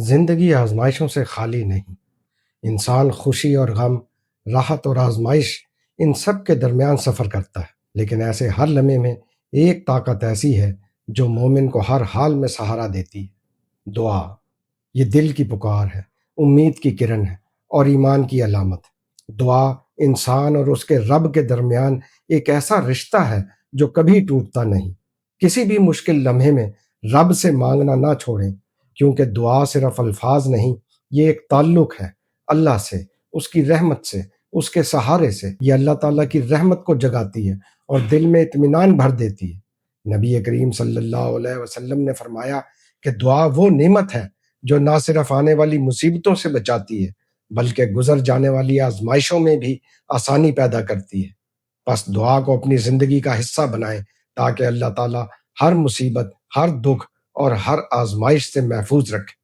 زندگی آزمائشوں سے خالی نہیں۔ انسان خوشی اور غم، راحت اور آزمائش، ان سب کے درمیان سفر کرتا ہے، لیکن ایسے ہر لمحے میں ایک طاقت ایسی ہے جو مومن کو ہر حال میں سہارا دیتی ہے: دعا۔ یہ دل کی پکار ہے، امید کی کرن ہے اور ایمان کی علامت۔ دعا انسان اور اس کے رب کے درمیان ایک ایسا رشتہ ہے جو کبھی ٹوٹتا نہیں۔ کسی بھی مشکل لمحے میں رب سے مانگنا نہ چھوڑیں، کیونکہ دعا صرف الفاظ نہیں، یہ ایک تعلق ہے اللہ سے، اس کی رحمت سے، اس کے سہارے سے۔ یہ اللہ تعالیٰ کی رحمت کو جگاتی ہے اور دل میں اطمینان بھر دیتی ہے۔ نبی کریم صلی اللہ علیہ وسلم نے فرمایا کہ دعا وہ نعمت ہے جو نہ صرف آنے والی مصیبتوں سے بچاتی ہے، بلکہ گزر جانے والی آزمائشوں میں بھی آسانی پیدا کرتی ہے۔ بس دعا کو اپنی زندگی کا حصہ بنائیں تاکہ اللہ تعالیٰ ہر مصیبت، ہر دکھ اور ہر آزمائش سے محفوظ رکھے۔